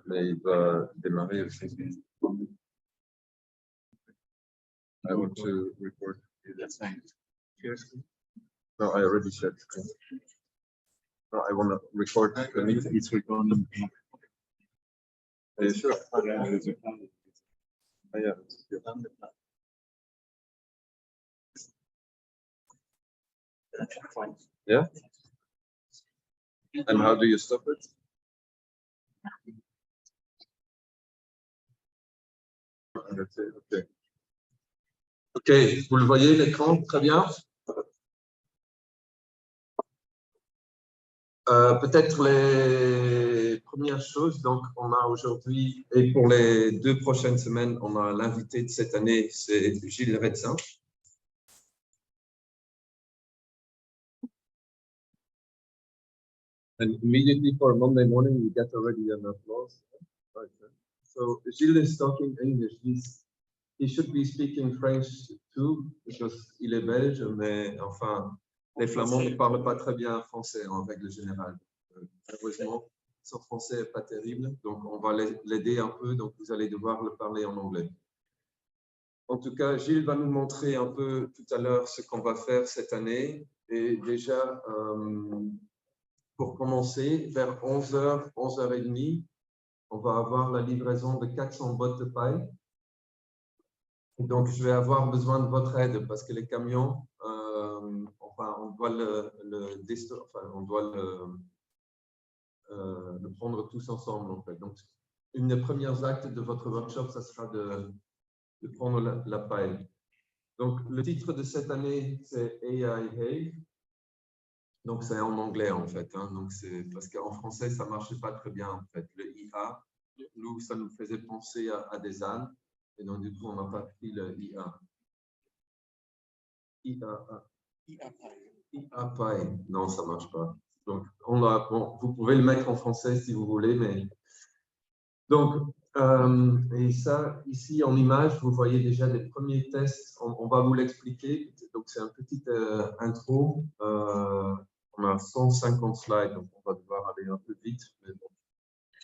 Mais il va démarrer aussi. I want to report that thing. No, I already said. No, I want to record the meeting. It's recording. Are you sure? Yeah. Yeah? And how do you stop it? Okay. Ok, vous le voyez l'écran, très bien. Peut-être les premières choses, donc on a aujourd'hui, et pour les 2 prochaines semaines, on a l'invité de cette année, c'est Gilles Redsin. And immediately for Monday morning, we get already an applause. Right. So Gilles is talking English. He should be speaking French too, because il est belge, mais enfin, les Flamands ne parlent pas très bien français en règle générale. Heureusement, son français n'est pas terrible, donc on va l'aider un peu, donc vous allez devoir le parler en anglais. En tout cas, Gilles va nous montrer un peu tout à l'heure ce qu'on va faire cette année. Et déjà, pour commencer, vers 11h, 11h30, on va avoir la livraison de 400 bottes de paille. Donc, je vais avoir besoin de votre aide parce que les camions, enfin, on doit le prendre tous ensemble, en fait. Donc, une des premières actes de votre workshop, ça sera de prendre la paille. Donc, le titre de cette année, c'est AI Hey. Donc, c'est en anglais, en fait. Hein. Donc, c'est parce qu'en français, ça ne marchait pas très bien, en fait. Le IA, nous, ça nous faisait penser à des ânes. Et donc, du coup, on n'a pas pris le IA. IA Pie. Non, ça ne marche pas. Donc, bon, vous pouvez le mettre en français si vous voulez, mais... Donc, et ça, ici, en image, vous voyez déjà des premiers tests. On va vous l'expliquer. Donc, c'est un petit intro. On a 150 slides, donc on va devoir aller un peu vite. Mais bon.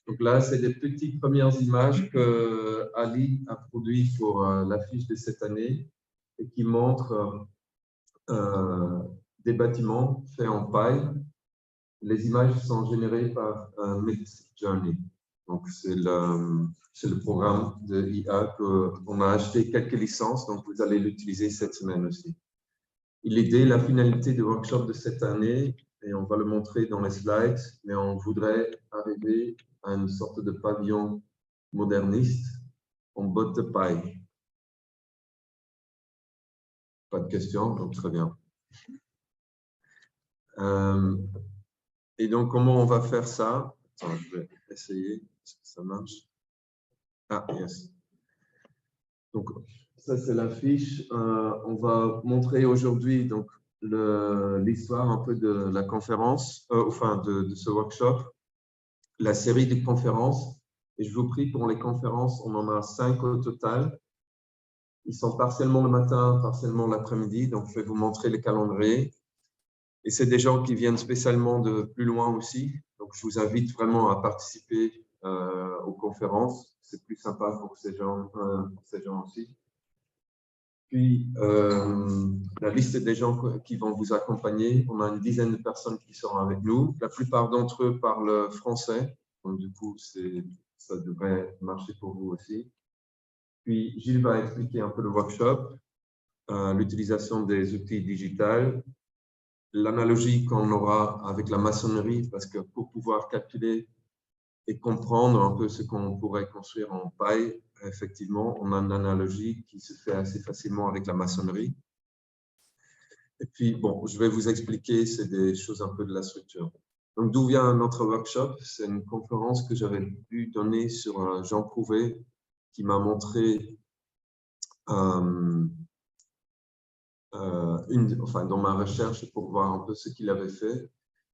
Donc là, c'est des petites premières images que Ali a produites pour l'affiche de cette année et qui montrent des bâtiments faits en paille. Les images sont générées par Midjourney. Donc, c'est le programme de IA qu'on a acheté quelques licences, donc vous allez l'utiliser cette semaine aussi. L'idée, la finalité du workshop de cette année, et on va le montrer dans les slides, mais on voudrait arriver à une sorte de pavillon moderniste en bottes de paille. Pas de questions, donc très bien. Et donc, comment on va faire ça? Attends, je vais essayer. Est-ce que ça marche? Ah, yes. Donc, ça, c'est l'affiche. On va montrer aujourd'hui donc l'histoire un peu de la conférence, enfin de ce workshop, la série de conférences. Et je vous prie, pour les conférences, on en a 5 au total. Ils sont partiellement le matin, partiellement l'après-midi. Donc, je vais vous montrer le calendrier. Et c'est des gens qui viennent spécialement de plus loin aussi. Donc, je vous invite vraiment à participer aux conférences. C'est plus sympa pour ces gens aussi. Puis, la liste des gens qui vont vous accompagner. On a une dizaine de personnes qui seront avec nous. La plupart d'entre eux parlent français. Donc, du coup, ça devrait marcher pour vous aussi. Puis, Gilles va expliquer un peu le workshop, l'utilisation des outils digitaux, l'analogie qu'on aura avec la maçonnerie, parce que pour pouvoir calculer et comprendre un peu ce qu'on pourrait construire en paille, effectivement, on a une analogie qui se fait assez facilement avec la maçonnerie. Et puis, bon, je vais vous expliquer, c'est des choses un peu de la structure. Donc, d'où vient notre workshop? C'est une conférence que j'avais pu donner sur Jean Prouvé, qui m'a montré dans ma recherche pour voir un peu ce qu'il avait fait.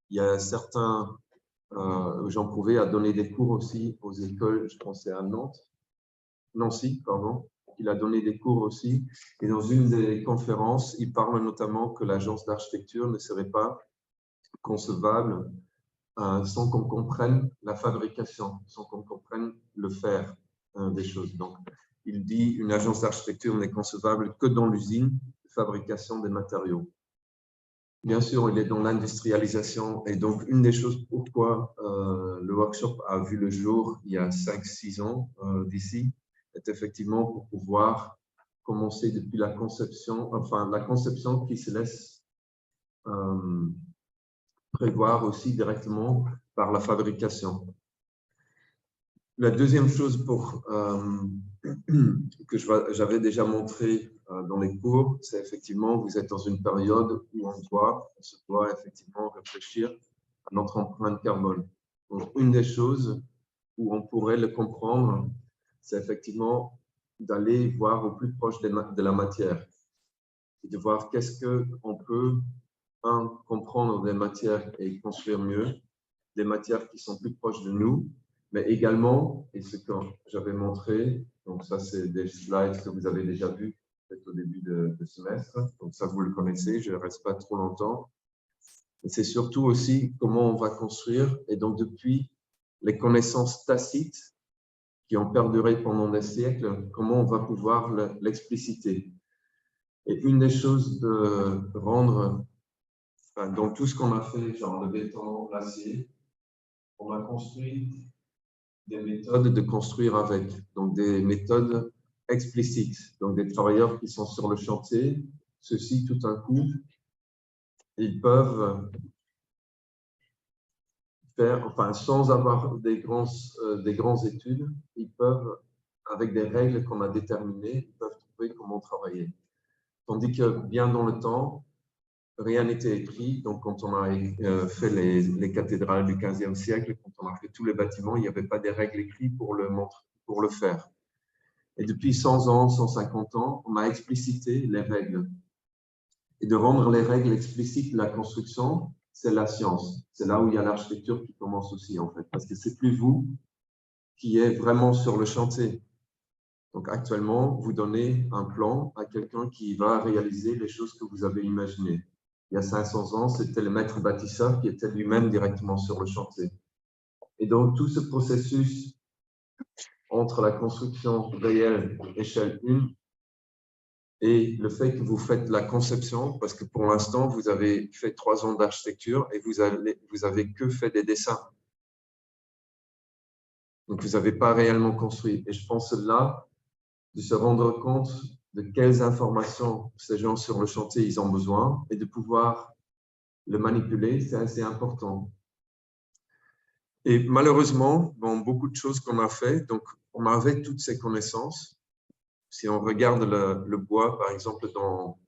Il y a certains, Jean Prouvé a donné des cours aussi aux écoles, je pensais à Nancy, pardon. Il a donné des cours aussi. Et dans une des conférences, il parle notamment que l'agence d'architecture ne serait pas concevable sans qu'on comprenne la fabrication, sans qu'on comprenne le faire des choses. Donc, il dit une agence d'architecture n'est concevable que dans l'usine de fabrication des matériaux. Bien sûr, il est dans l'industrialisation et donc une des choses pourquoi le workshop a vu le jour il y a 5-6 ans d'ici est effectivement pour pouvoir commencer depuis la conception, enfin la conception qui se laisse prévoir aussi directement par la fabrication. La deuxième chose que j'avais déjà montré dans les cours, c'est effectivement, vous êtes dans une période où on se doit effectivement réfléchir à notre empreinte carbone. Donc, une des choses où on pourrait le comprendre, c'est effectivement d'aller voir au plus proche de la matière et de voir qu'est-ce qu'on peut, comprendre des matières et construire mieux, des matières qui sont plus proches de nous, mais également, et ce que j'avais montré, donc ça c'est des slides que vous avez déjà vus peut-être au début de semestre, donc ça vous le connaissez, je ne reste pas trop longtemps. C'est surtout aussi comment on va construire, et donc depuis les connaissances tacites qui ont perduré pendant des siècles, comment on va pouvoir l'expliciter. Et une des choses de rendre, dans tout ce qu'on a fait, genre le béton, l'acier, on a construit des méthodes de construire avec, donc des méthodes explicites, donc des travailleurs qui sont sur le chantier, ceux-ci tout d'un coup, ils peuvent faire, enfin sans avoir des grandes études, ils peuvent, avec des règles qu'on a déterminées, ils peuvent trouver comment travailler. Tandis que bien dans le temps, rien n'était écrit. Donc, quand on a fait les cathédrales du 15e siècle, quand on a fait tous les bâtiments, il n'y avait pas des règles écrites pour le faire. Et depuis 100 ans, 150 ans, on a explicité les règles. Et de rendre les règles explicites de la construction, c'est la science. C'est là où il y a l'architecture qui commence aussi, en fait. Parce que c'est plus vous qui êtes vraiment sur le chantier. Donc, actuellement, vous donnez un plan à quelqu'un qui va réaliser les choses que vous avez imaginées. Il y a 500 ans, c'était le maître bâtisseur qui était lui-même directement sur le chantier. Et donc, tout ce processus entre la construction réelle, échelle 1, et le fait que vous faites la conception, parce que pour l'instant, vous avez fait 3 ans d'architecture et vous avez que fait des dessins. Donc, vous n'avez pas réellement construit. Et je pense là, de se rendre compte de quelles informations ces gens sur le chantier ils ont besoin et de pouvoir le manipuler, c'est assez important. Et malheureusement, dans beaucoup de choses qu'on a fait, donc on avait toutes ces connaissances. Si on regarde le bois, par exemple, dans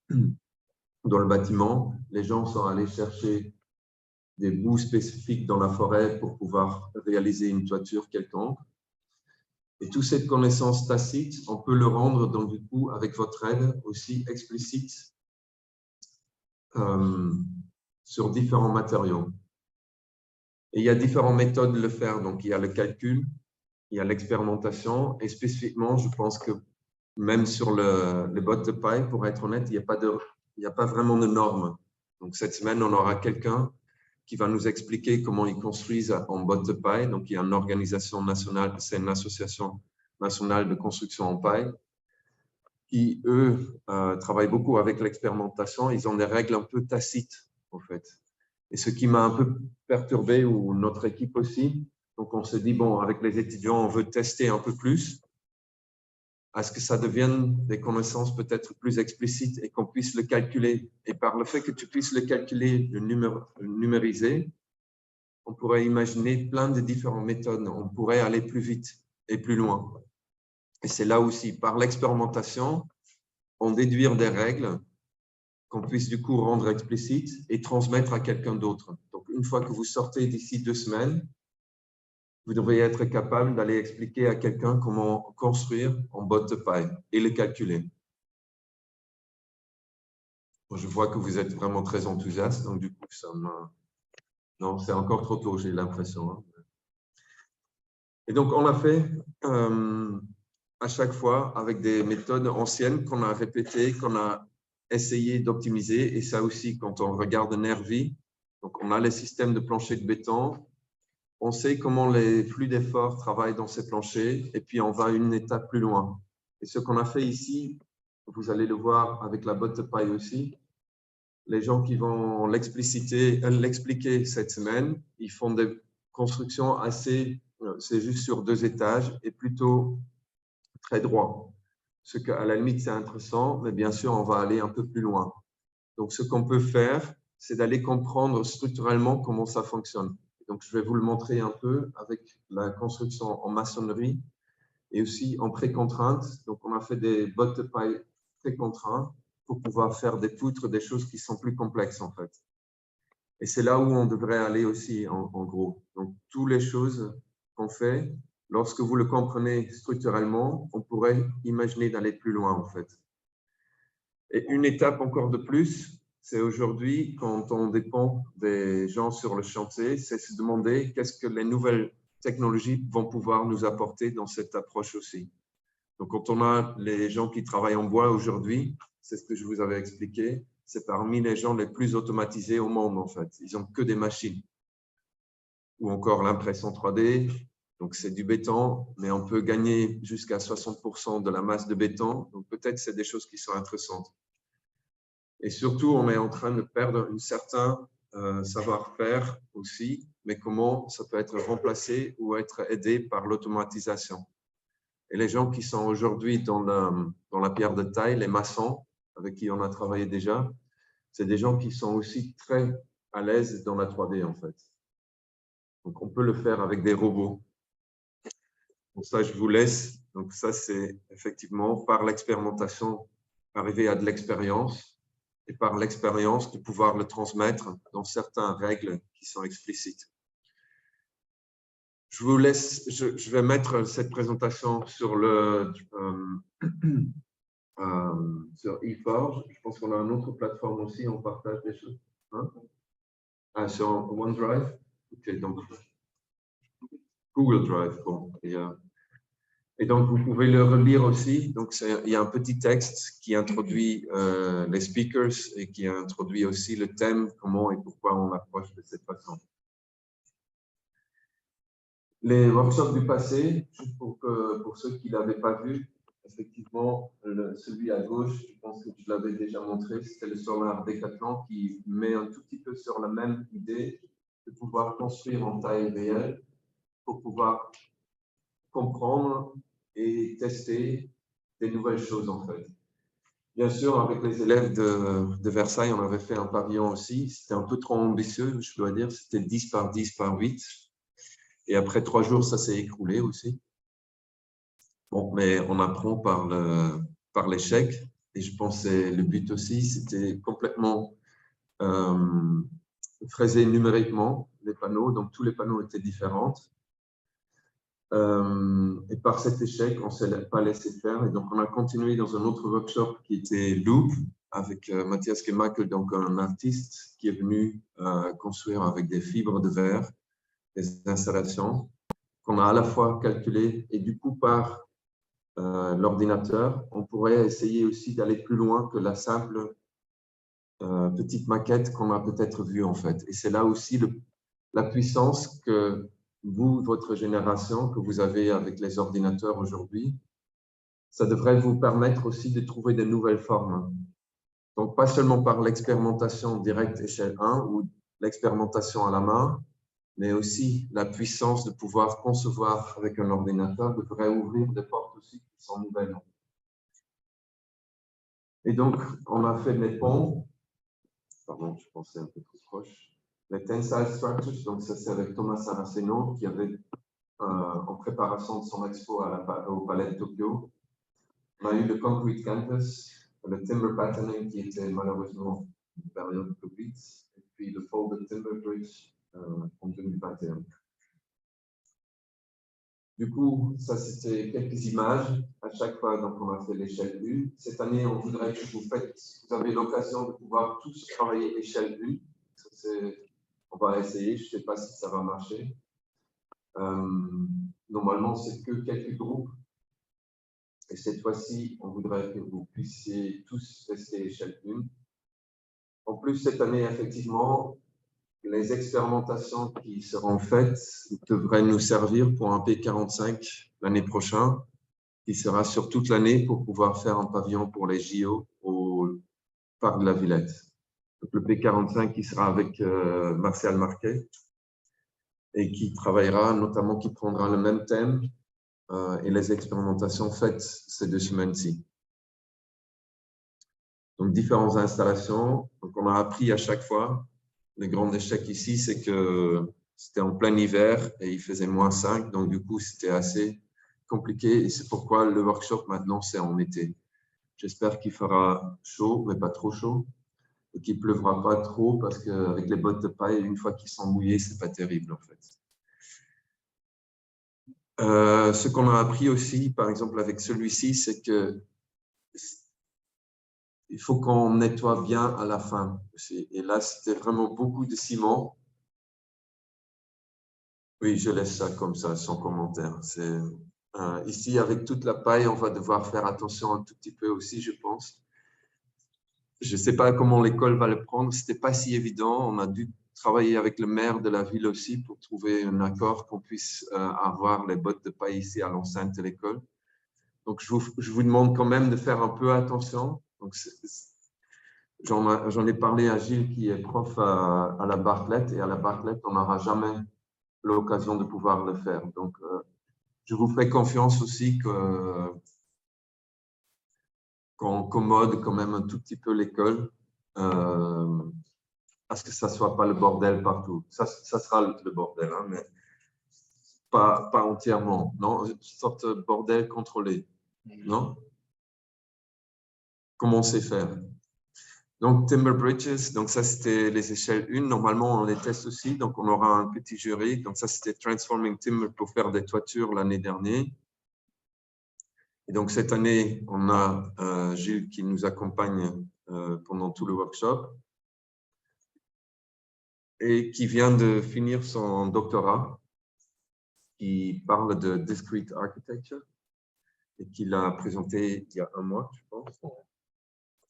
le bâtiment, les gens sont allés chercher des bouts spécifiques dans la forêt pour pouvoir réaliser une toiture quelconque. Et toute cette connaissance tacite, on peut le rendre, donc du coup, avec votre aide, aussi explicite sur différents matériaux. Et il y a différentes méthodes de le faire. Donc, il y a le calcul, il y a l'expérimentation. Et spécifiquement, je pense que même sur les bottes de paille, pour être honnête, il n'y a pas vraiment de normes. Donc, cette semaine, on aura quelqu'un qui va nous expliquer comment ils construisent en bottes de paille. Donc, il y a une organisation nationale, c'est une association nationale de construction en paille, qui, eux, travaillent beaucoup avec l'expérimentation. Ils ont des règles un peu tacites, en fait. Et ce qui m'a un peu perturbé, ou notre équipe aussi, donc on se dit, bon, avec les étudiants, on veut tester un peu plus, à ce que ça devienne des connaissances peut-être plus explicites et qu'on puisse le calculer. Et par le fait que tu puisses le calculer, le numériser, on pourrait imaginer plein de différentes méthodes. On pourrait aller plus vite et plus loin. Et c'est là aussi, par l'expérimentation, on déduire des règles qu'on puisse du coup rendre explicite et transmettre à quelqu'un d'autre. Donc, une fois que vous sortez d'ici 2 semaines, vous devriez être capable d'aller expliquer à quelqu'un comment construire en bottes de paille et le calculer. Je vois que vous êtes vraiment très enthousiaste, donc du coup, ça me... Non, c'est encore trop tôt, j'ai l'impression. Hein. Et donc, on l'a fait à chaque fois avec des méthodes anciennes qu'on a répétées, qu'on a essayé d'optimiser. Et ça aussi, quand on regarde Nervi, Donc, on a les systèmes de planchers de béton. On sait comment les flux d'effort travaillent dans ces planchers et puis on va une étape plus loin. Et ce qu'on a fait ici, vous allez le voir avec la botte de paille aussi, les gens qui vont l'expliquer cette semaine, ils font des constructions assez, c'est juste sur 2 étages et plutôt très droit. Ce qu'à la limite, c'est intéressant, mais bien sûr, on va aller un peu plus loin. Donc, ce qu'on peut faire, c'est d'aller comprendre structurellement comment ça fonctionne. Donc, je vais vous le montrer un peu avec la construction en maçonnerie et aussi en pré-contrainte. Donc, on a fait des bottes de paille pré-contraintes pour pouvoir faire des poutres, des choses qui sont plus complexes en fait. Et c'est là où on devrait aller aussi en gros. Donc, toutes les choses qu'on fait, lorsque vous le comprenez structurellement, on pourrait imaginer d'aller plus loin en fait. Et une étape encore de plus, c'est aujourd'hui, quand on dépend des gens sur le chantier, c'est se demander qu'est-ce que les nouvelles technologies vont pouvoir nous apporter dans cette approche aussi. Donc, quand on a les gens qui travaillent en bois aujourd'hui, c'est ce que je vous avais expliqué, c'est parmi les gens les plus automatisés au monde en fait. Ils n'ont que des machines. Ou encore l'impression 3D. Donc, c'est du béton, mais on peut gagner jusqu'à 60% de la masse de béton. Donc, peut-être c'est des choses qui sont intéressantes. Et surtout, on est en train de perdre un certain savoir-faire aussi, mais comment ça peut être remplacé ou être aidé par l'automatisation. Et les gens qui sont aujourd'hui dans la pierre de taille, les maçons, avec qui on a travaillé déjà, c'est des gens qui sont aussi très à l'aise dans la 3D en fait. Donc, on peut le faire avec des robots. Pour ça, je vous laisse. Donc, ça, c'est effectivement par l'expérimentation, arriver à de l'expérience et par l'expérience de pouvoir le transmettre dans certaines règles qui sont explicites. Je vous laisse, je vais mettre cette présentation sur sur eForge. Je pense qu'on a une autre plateforme aussi, on partage des choses. Hein? Sur OneDrive. Ok, donc Google Drive. Bon, et donc, vous pouvez le relire aussi. Donc, il y a un petit texte qui introduit les speakers et qui introduit aussi le thème, comment et pourquoi on approche de cette façon. Les workshops du passé, juste pour ceux qui ne l'avaient pas vu, effectivement, celui à gauche, je pense que je l'avais déjà montré, c'était le Solar Decathlon qui met un tout petit peu sur la même idée de pouvoir construire en taille réelle pour pouvoir comprendre et tester des nouvelles choses en fait. Bien sûr, avec les élèves de Versailles, on avait fait un pavillon aussi. C'était un peu trop ambitieux, je dois dire. C'était 10 par 10 par 8. Et après 3 jours, ça s'est écroulé aussi. Bon, mais on apprend par l'échec. Et je pensais, le but aussi, c'était complètement fraisé numériquement, les panneaux. Donc, tous les panneaux étaient différents. Et par cet échec, on ne s'est pas laissé faire. Et donc, on a continué dans un autre workshop qui était Loop, avec Mathias Kemakel, donc un artiste qui est venu construire avec des fibres de verre des installations qu'on a à la fois calculées et du coup, par l'ordinateur, on pourrait essayer aussi d'aller plus loin que la simple petite maquette qu'on a peut-être vue en fait. Et c'est là aussi la puissance que vous, votre génération, que vous avez avec les ordinateurs aujourd'hui, ça devrait vous permettre aussi de trouver de nouvelles formes. Donc, pas seulement par l'expérimentation directe échelle 1 ou l'expérimentation à la main, mais aussi la puissance de pouvoir concevoir avec un ordinateur devrait ouvrir des portes aussi qui sont nouvelles. Et donc, on a fait les ponts. Pardon, je pensais un peu trop proche. Les tensile structures, donc ça c'est avec Thomas Saraceno qui avait en préparation de son expo au Palais de Tokyo. On a eu le Concrete Campus, le Timber Patterning qui était malheureusement une période Covid, et puis le Folded Timber Bridge en 2021. Du coup, ça c'était quelques images à chaque fois, donc on a fait l'échelle 1. Cette année, on voudrait que vous avez l'occasion de pouvoir tous travailler échelle 1. On va essayer, je ne sais pas si ça va marcher. Normalement, c'est que quelques groupes. Et cette fois-ci, on voudrait que vous puissiez tous rester échelle 1. En plus, cette année, effectivement, les expérimentations qui seront faites devraient nous servir pour un P45 l'année prochaine, qui sera sur toute l'année pour pouvoir faire un pavillon pour les JO au parc de la Villette. Donc, le P45 qui sera avec Martial Marquet et qui travaillera notamment, qui prendra le même thème et les expérimentations faites ces 2 semaines-ci. Donc, différentes installations. Donc, on a appris à chaque fois. Le grand échec ici, c'est que c'était en plein hiver et il faisait -5. Donc, du coup, c'était assez compliqué. Et c'est pourquoi le workshop, maintenant, c'est en été. J'espère qu'il fera chaud, mais pas trop chaud. Et qu'il ne pleuvra pas trop parce qu'avec les bottes de paille, une fois qu'ils sont mouillés, ce n'est pas terrible, en fait. Ce qu'on a appris aussi, par exemple, avec celui-ci, c'est que il faut qu'on nettoie bien à la fin. Et là, c'était vraiment beaucoup de ciment. Oui, je laisse ça comme ça, sans commentaire. Ici, avec toute la paille, on va devoir faire attention un tout petit peu aussi, je pense. Je ne sais pas comment l'école va le prendre. Ce n'était pas si évident. On a dû travailler avec le maire de la ville aussi pour trouver un accord qu'on puisse avoir les bottes de paille ici à l'enceinte de l'école. Donc, je vous demande quand même de faire un peu attention. J'en ai parlé à Gilles, qui est prof à la Bartlett. Et à la Bartlett, on n'aura jamais l'occasion de pouvoir le faire. Donc, je vous ferai confiance aussi qu'on commode quand même un tout petit peu l'école à ce que ça ne soit pas le bordel partout. Ça sera le bordel, hein, mais pas entièrement. Non, une sorte de bordel contrôlé. Non? Comment on sait faire? Donc, Timber Bridges, donc ça, c'était les échelles 1. Normalement, on les teste aussi. Donc, on aura un petit jury. Donc, ça, c'était Transforming Timber pour faire des toitures l'année dernière. Et donc, cette année, on a Gilles qui nous accompagne pendant tout le workshop et qui vient de finir son doctorat, qui parle de Discrete Architecture et qu'il a présenté il y a 1 mois, je pense.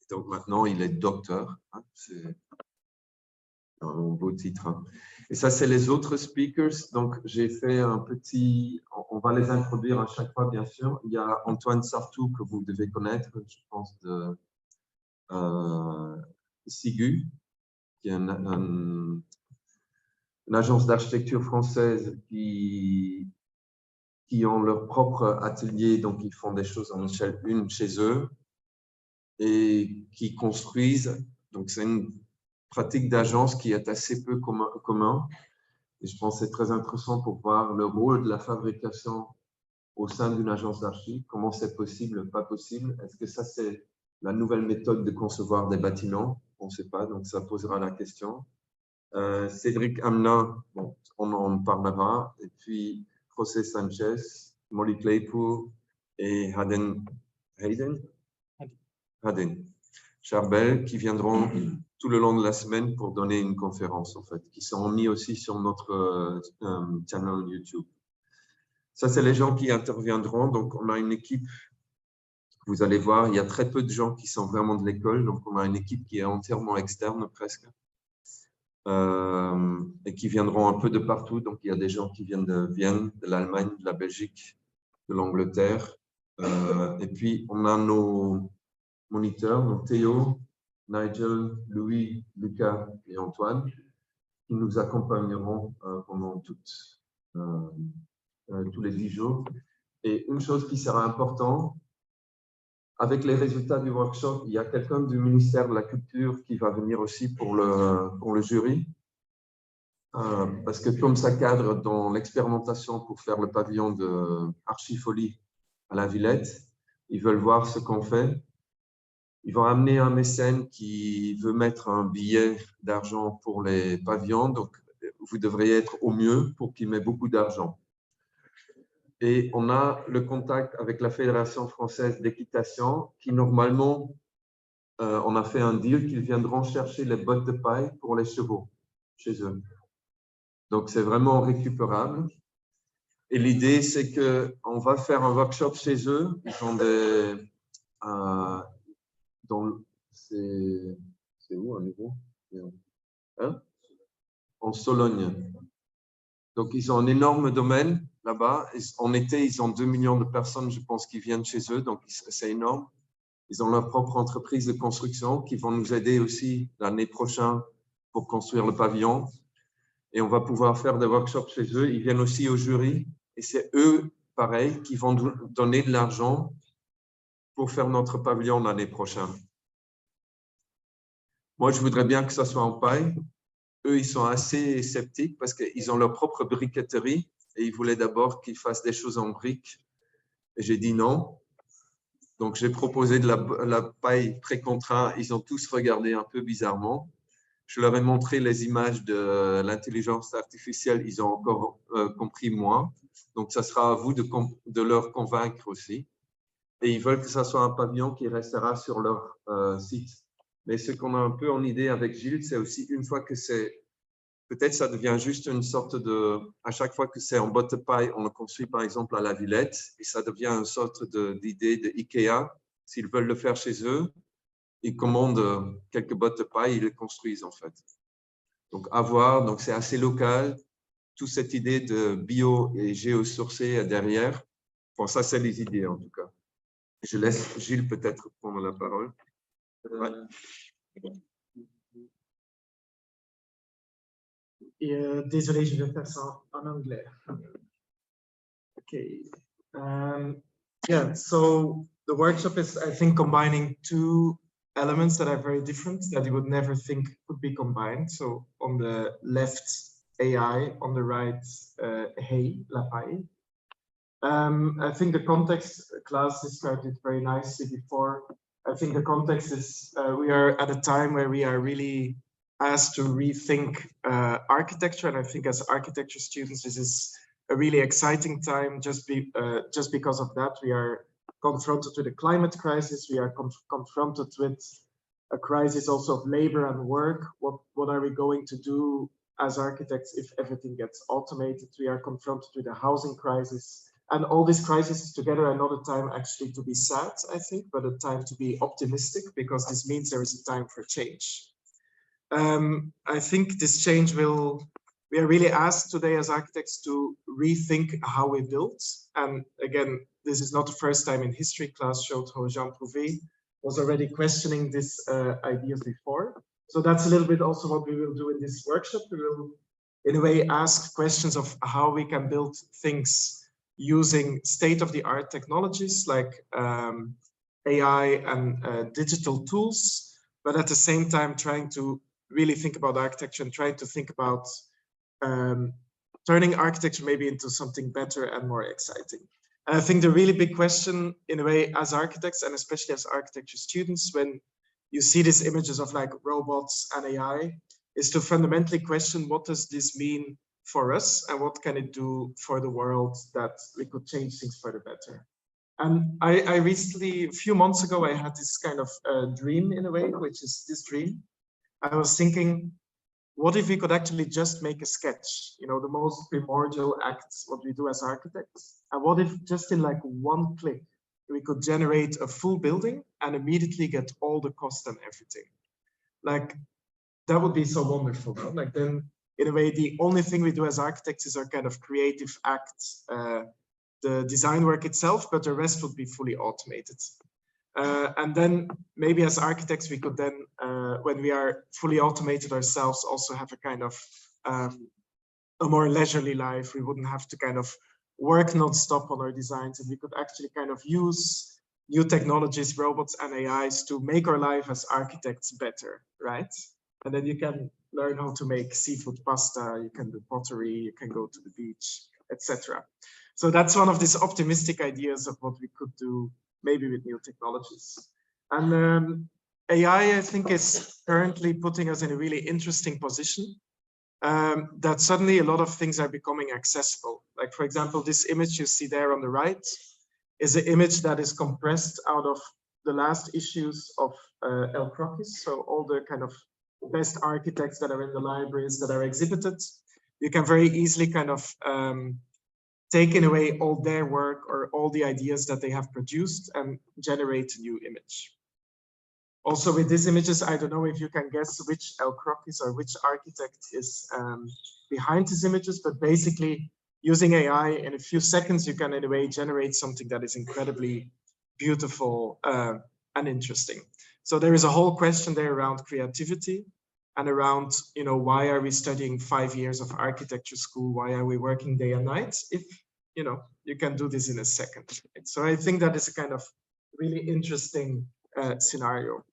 Et donc, maintenant, il est docteur. Hein, c'est un beau titre. Hein. Et ça, c'est les autres speakers. Donc, j'ai fait un petit… On va les introduire à chaque fois, bien sûr. Il y a Antoine Sartou, que vous devez connaître, je pense, de Sigu, qui est une agence d'architecture française qui ont leur propre atelier. Donc, ils font des choses en échelle 1 chez eux et qui construisent. Donc, c'est une pratique d'agence qui est assez peu commun. Et je pense que c'est très intéressant pour voir le rôle de la fabrication au sein d'une agence d'archi. Comment c'est possible, pas possible? Est-ce que ça, c'est la nouvelle méthode de concevoir des bâtiments? On ne sait pas, donc ça posera la question. Cédric Amna, bon, on en parlera. Et puis, José Sanchez, Molly Claypool et Hayden Charbel, qui viendront tout le long de la semaine pour donner une conférence, en fait, qui seront mis aussi sur notre channel YouTube. Ça, c'est les gens qui interviendront. Donc, on a une équipe, vous allez voir, il y a très peu de gens qui sont vraiment de l'école. Donc, on a une équipe qui est entièrement externe, presque, et qui viendront un peu de partout. Donc, il y a des gens qui viennent de Vienne, de l'Allemagne, de la Belgique, de l'Angleterre. Et puis, on a nos moniteurs, donc Théo, Nigel, Louis, Lucas et Antoine, qui nous accompagneront pendant tous les 10 jours. Et une chose qui sera importante, avec les résultats du workshop, il y a quelqu'un du ministère de la Culture qui va venir aussi pour le jury. Parce que comme ça cadre dans l'expérimentation pour faire le pavillon de Archifolie à la Villette, ils veulent voir ce qu'on fait. Ils vont amener un mécène qui veut mettre un billet d'argent pour les pavillons. Donc, vous devriez être au mieux pour qu'il mette beaucoup d'argent. Et on a le contact avec la Fédération française d'équitation qui, normalement, on a fait un deal qu'ils viendront chercher les bottes de paille pour les chevaux chez eux. Donc, c'est vraiment récupérable. Et l'idée, c'est qu'on va faire un workshop chez eux. Ils ont des… c'est où à nouveau? Hein? en Sologne. Donc, ils ont un énorme domaine là-bas. En été, ils ont 2 millions de personnes, je pense, qui viennent chez eux. Donc, c'est énorme. Ils ont leur propre entreprise de construction qui vont nous aider aussi l'année prochaine pour construire le pavillon. Et on va pouvoir faire des workshops chez eux. Ils viennent aussi au jury. Et c'est eux, pareil, qui vont donner de l'argent pour faire notre pavillon l'année prochaine. Moi, je voudrais bien que ça soit en paille. Eux, ils sont assez sceptiques parce qu'ils ont leur propre briqueterie et ils voulaient d'abord qu'ils fassent des choses en briques. Et j'ai dit non. Donc, j'ai proposé de la paille pré-contrat. Ils ont tous regardé un peu bizarrement. Je leur ai montré les images de l'intelligence artificielle. Ils ont encore compris moins. Donc, ça sera à vous de leur convaincre aussi. Et ils veulent que ça soit un pavillon qui restera sur leur site. Mais ce qu'on a un peu en idée avec Gilles, c'est aussi une fois que c'est, peut-être ça devient juste une sorte de, à chaque fois que c'est en botte de paille, on le construit par exemple à la Villette, et ça devient une sorte d'idée de Ikea. S'ils veulent le faire chez eux, ils commandent quelques bottes de paille, ils les construisent en fait. Donc à voir, donc c'est assez local, toute cette idée de bio et géosourcé derrière. Bon, ça c'est les idées en tout cas. Je laisse Gilles peut-être prendre la parole. Ouais. Désolé, je vais faire ça en anglais. Okay. Yeah, so the workshop is, I think, combining two elements that are very different that you would never think could be combined. So on the left, AI, on the right, Hey, La Paille. I think the context, Klaus described it very nicely before. I think the context is we are at a time where we are really asked to rethink architecture. And I think as architecture students, this is a really exciting time just because of that. We are confronted with a climate crisis. We are confronted with a crisis also of labor and work. What are we going to do as architects if everything gets automated? We are confronted with a housing crisis. And all these crises together are not a time actually to be sad, I think, but a time to be optimistic, because this means there is a time for change. I think this change we are really asked today as architects to rethink how we build. And again, this is not the first time in history. Klaus showed how Jean Prouvé was already questioning these ideas before. So that's a little bit also what we will do in this workshop. We will, in a way, ask questions of how we can build things using state-of-the-art technologies like AI and digital tools, but at the same time trying to really think about architecture and trying to think about turning architecture maybe into something better and more exciting. And I think the really big question, in a way, as architects and especially as architecture students, when you see these images of like robots and AI, is to fundamentally question what does this mean for us and what can it do for the world that we could change things for the better. And I recently, a few months ago, I had this kind of dream in a way, which is this dream. I was thinking, what if we could actually just make a sketch, you know, the most primordial acts, what we do as architects. And what if just in like one click, we could generate a full building and immediately get all the cost and everything. Like, that would be so wonderful. No? Like then, in a way, the only thing we do as architects is our kind of creative act, the design work itself, but the rest would be fully automated. And then maybe as architects, we could then, when we are fully automated ourselves, also have a kind of a more leisurely life. We wouldn't have to kind of work non-stop on our designs, and we could actually kind of use new technologies, robots and AIs to make our life as architects better, right? And then you can learn how to make seafood pasta, you can do pottery, you can go to the beach, etc. So that's one of these optimistic ideas of what we could do maybe with new technologies. And AI, I think, is currently putting us in a really interesting position that suddenly a lot of things are becoming accessible. Like, for example, this image you see there on the right is an image that is compressed out of the last issues of El Croquis. So all the kind of best architects that are in the libraries that are exhibited, you can very easily kind of take in away all their work or all the ideas that they have produced and generate a new image. Also with these images, I don't know if you can guess which El Croquis or which architect is behind these images, but basically using AI in a few seconds, you can in a way generate something that is incredibly beautiful and interesting. So there is a whole question there around creativity and around, you know, why are we studying 5 years of architecture school? Why are we working day and night if, you know, you can do this in a second? Right? So I think that is a kind of really interesting scenario.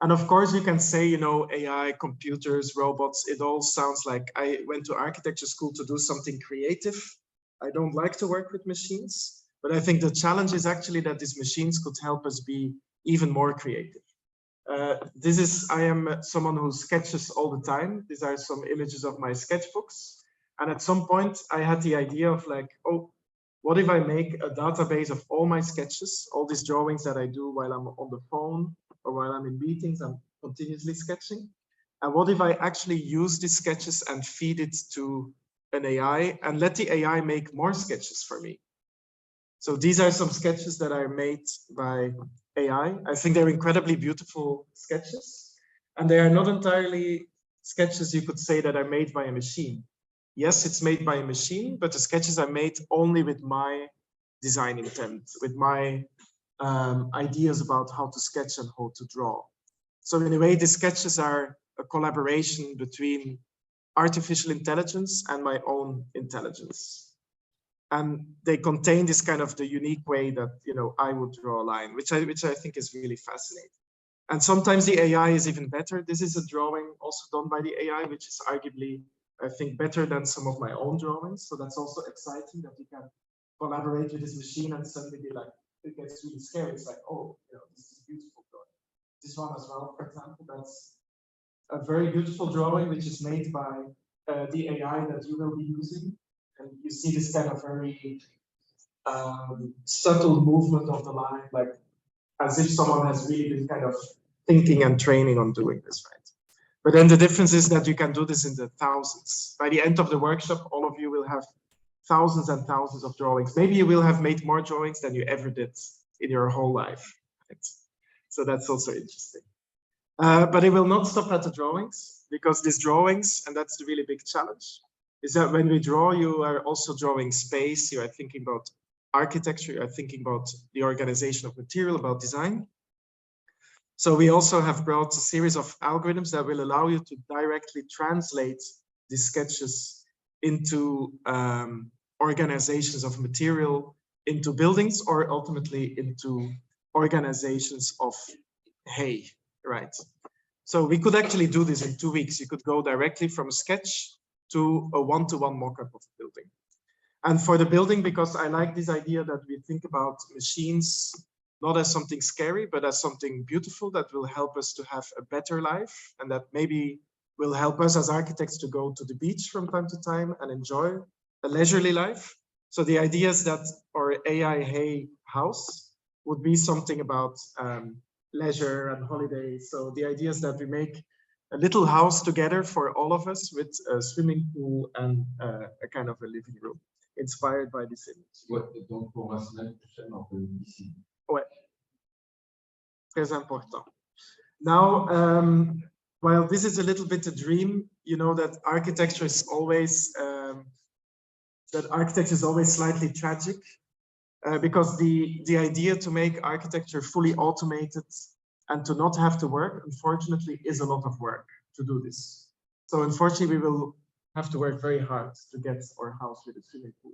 And of course, you can say, you know, AI, computers, robots, it all sounds like I went to architecture school to do something creative. I don't like to work with machines, but I think the challenge is actually that these machines could help us be even more creative. I am someone who sketches all the time. These are some images of my sketchbooks. And at some point I had the idea of like, oh, what if I make a database of all my sketches, all these drawings that I do while I'm on the phone or while I'm in meetings, I'm continuously sketching. And what if I actually use these sketches and feed it to an AI and let the AI make more sketches for me? So these are some sketches that are made by AI. I think they're incredibly beautiful sketches. And they are not entirely sketches you could say that are made by a machine. Yes, it's made by a machine, but the sketches are made only with my design intent, with my ideas about how to sketch and how to draw. So in a way, the sketches are a collaboration between artificial intelligence and my own intelligence. And they contain this kind of the unique way that, you know, I would draw a line, which I think is really fascinating. And sometimes the AI is even better. This is a drawing also done by the AI, which is arguably, I think, better than some of my own drawings. So that's also exciting that you can collaborate with this machine and suddenly be like, it gets really scary. It's like, oh, you know, this is a beautiful drawing. This one as well, for example, that's a very beautiful drawing, which is made by the AI that you will be using. And you see this kind of very subtle movement of the line, like as if someone has really been kind of thinking and training on doing this, right? But then the difference is that you can do this in the thousands. By the end of the workshop, all of you will have thousands and thousands of drawings. Maybe you will have made more drawings than you ever did in your whole life. Right? So that's also interesting. But it will not stop at the drawings, because these drawings, and that's the really big challenge, is that when we draw, you are also drawing space, you are thinking about architecture, you are thinking about the organization of material, about design. So we also have brought a series of algorithms that will allow you to directly translate these sketches into organizations of material, into buildings, or ultimately into organizations of hay, right? So we could actually do this in 2 weeks. You could go directly from a sketch to a one-to-one mock-up of a building. And for the building, because I like this idea that we think about machines not as something scary, but as something beautiful that will help us to have a better life, and that maybe will help us as architects to go to the beach from time to time and enjoy a leisurely life. So the idea is that our AI hay house would be something about leisure and holidays. So the idea is that we make a little house together for all of us with a swimming pool and a kind of a living room inspired by this image. Ouais, et donc pour la semaine prochaine, on peut ici. Ouais. Très important. Now, while this is a little bit a dream, you know that architecture is always slightly tragic, because the idea to make architecture fully automated and to not have to work, unfortunately, is a lot of work to do this. So unfortunately, we will have to work very hard to get our house with a swimming pool.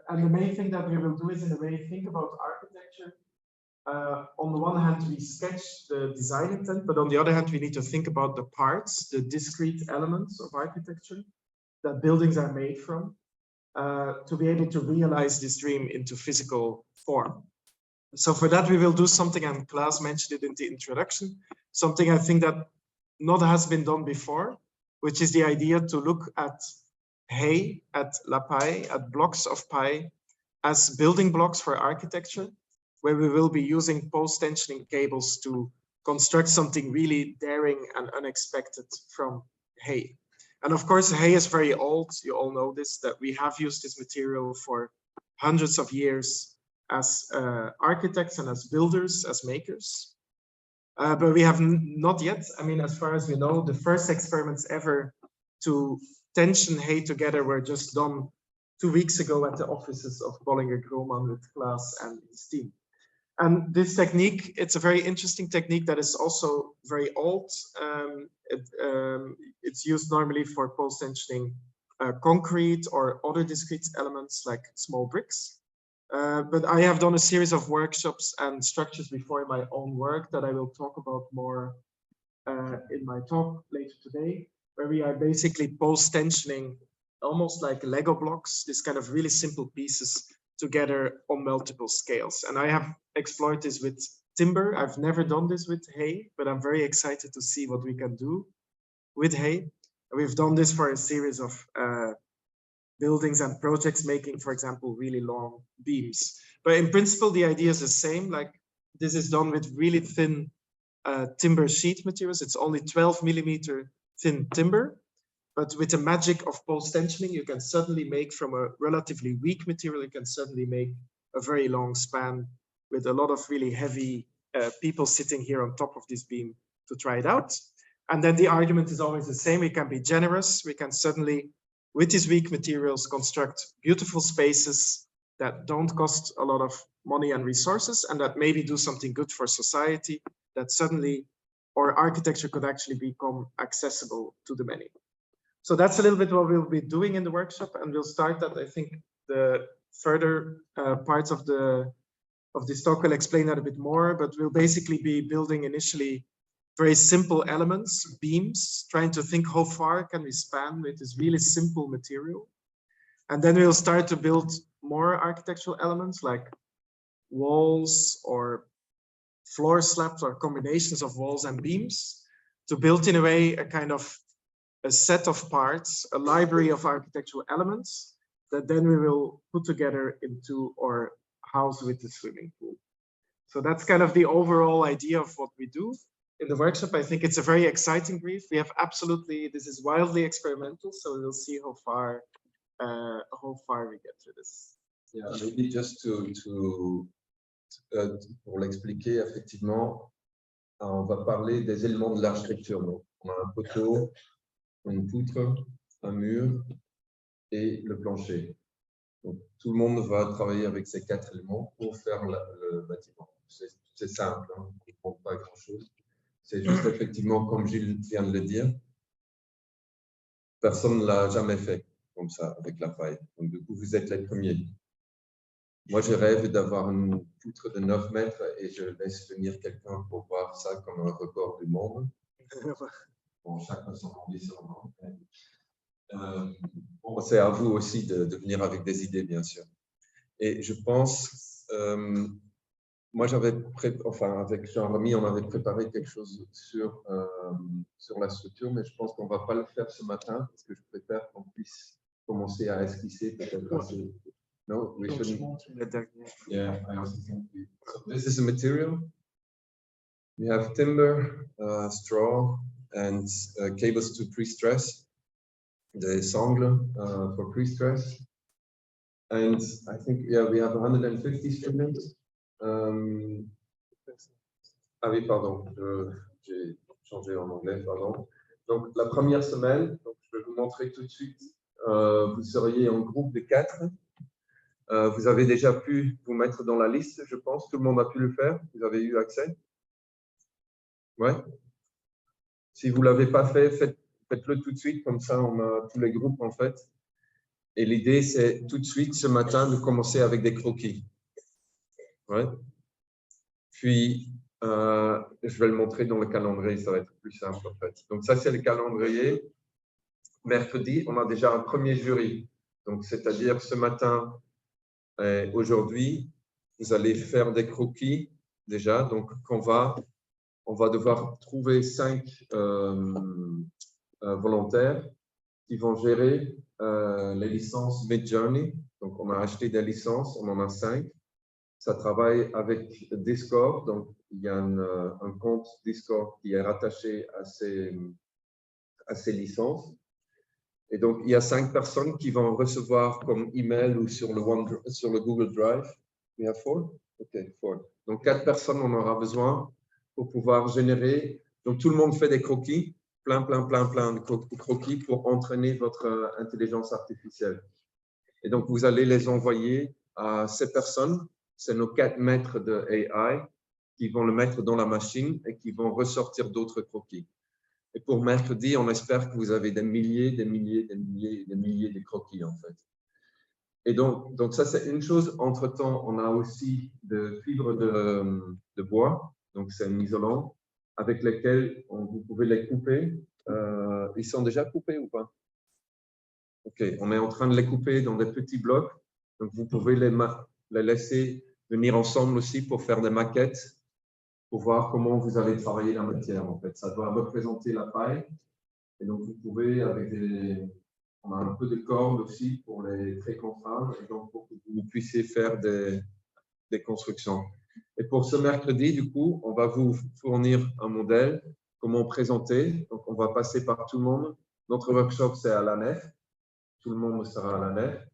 And the main thing that we will do is, in a way, think about architecture. On the one hand, we sketch the design intent, but on the other hand, we need to think about the parts, the discrete elements of architecture that buildings are made from, to be able to realize this dream into physical form. So for that, we will do something, and Klaas mentioned it in the introduction, something I think that not has been done before, which is the idea to look at hay, at la paille, at blocks of paille as building blocks for architecture, where we will be using post-tensioning cables to construct something really daring and unexpected from hay. And of course, hay is very old. You all know this, that we have used this material for hundreds of years as architects and as builders, as makers. But we have not yet, I mean, as far as we know, the first experiments ever to tension hay together were just done 2 weeks ago at the offices of Bollinger Grohmann with Klaas and his team. And this technique, it's a very interesting technique that is also very old. It's used normally for post-tensioning concrete or other discrete elements like small bricks. But I have done a series of workshops and structures before in my own work that I will talk about more in my talk later today, where we are basically post-tensioning almost like Lego blocks, this kind of really simple pieces together on multiple scales. And I have explored this with timber. I've never done this with hay, but I'm very excited to see what we can do with hay. We've done this for a series of buildings and projects making, for example, really long beams. But in principle, the idea is the same. Like this is done with really thin timber sheet materials. It's only 12 millimeter thin timber. But with the magic of post-tensioning, you can suddenly make from a relatively weak material, you can suddenly make a very long span with a lot of really heavy people sitting here on top of this beam to try it out. And then the argument is always the same. We can be generous. We can suddenly, with these weak materials, construct beautiful spaces that don't cost a lot of money and resources, and that maybe do something good for society, that suddenly our architecture could actually become accessible to the many. So that's a little bit what we'll be doing in the workshop, and we'll start that. I think the further parts of this talk will explain that a bit more, but we'll basically be building initially very simple elements, beams, trying to think how far can we span with this really simple material. And then we'll start to build more architectural elements like walls or floor slabs or combinations of walls and beams to build in a way a kind of a set of parts, a library of architectural elements that then we will put together into our house with the swimming pool. So that's kind of the overall idea of what we do in the workshop. I think it's a very exciting brief. We have absolutely, this is wildly experimental, so we'll see how far we get through this. Yeah, maybe just pour l'expliquer, effectivement, on va parler des éléments de l'architecture. Donc, on a un poteau, une poutre, un mur et le plancher. Donc, tout le monde va travailler avec ces 4 éléments pour faire le bâtiment. C'est simple, hein, on ne comprend pas grand-chose. C'est juste effectivement, comme Gilles vient de le dire, personne ne l'a jamais fait comme ça avec la paille. Donc, du coup, vous êtes les premiers. Moi, je rêve d'avoir une poutre de 9 mètres et je laisse venir quelqu'un pour voir ça comme un record du monde. Bon, chacun son ambition. Bon, c'est à vous aussi de venir avec des idées, bien sûr. Et je pense, moi, avec Jean-Rémy, on avait préparé quelque chose sur la structure, mais je pense qu'on ne va pas le faire ce matin parce que je préfère qu'on puisse commencer à esquisser peut-être assez. No, we shouldn't. Yeah, I also think. So this is a material. We have timber, straw, and cables to pre-stress. The sangles for pre-stress. And I think, yeah, we have 150 students. Ah oui, pardon, j'ai changé en anglais, pardon. Donc, la première semaine, donc, je vais vous montrer tout de suite, vous seriez en groupe de 4. Vous avez déjà pu vous mettre dans la liste, je pense. Tout le monde a pu le faire. Vous avez eu accès? Ouais. Si vous ne l'avez pas fait, faites-le tout de suite. Comme ça, on a tous les groupes, en fait. Et l'idée, c'est tout de suite, ce matin, de commencer avec des croquis. Ouais. Puis, je vais le montrer dans le calendrier. Ça va être plus simple, en fait. Donc, ça, c'est le calendrier. Mercredi, on a déjà un premier jury. Donc, c'est-à-dire ce matin, aujourd'hui, vous allez faire des croquis déjà. Donc, on va devoir trouver 5 volontaires qui vont gérer les licences Midjourney. Donc, on a acheté des licences, on en a 5. Ça travaille avec Discord. Donc, il y a un compte Discord qui est rattaché à ces licences. Et donc, il y a 5 personnes qui vont recevoir comme email ou sur le Google Drive. We have 4? OK, 4. Donc, 4 personnes, on aura besoin pour pouvoir générer. Donc, tout le monde fait des croquis, plein de croquis pour entraîner votre intelligence artificielle. Et donc, vous allez les envoyer à ces personnes. C'est nos 4 maîtres de AI qui vont le mettre dans la machine et qui vont ressortir d'autres croquis. Et pour mercredi, on espère que vous avez des milliers de croquis, en fait. Et donc ça, c'est une chose. Entre-temps, on a aussi de fibres de bois, donc c'est un isolant, avec lesquels vous pouvez les couper. Ils sont déjà coupés ou pas? OK, on est en train de les couper dans des petits blocs. Donc, vous pouvez les laisser venir ensemble aussi pour faire des maquettes, pour voir comment vous allez travailler la matière, en fait. Ça doit représenter la paille. Et donc, vous pouvez, on a un peu de corde aussi pour les très contraindre, et donc pour que vous puissiez faire des constructions. Et pour ce mercredi, du coup, on va vous fournir un modèle, comment présenter. Donc, on va passer par tout le monde. Notre workshop, c'est à la nef. Tout le monde sera à la nef.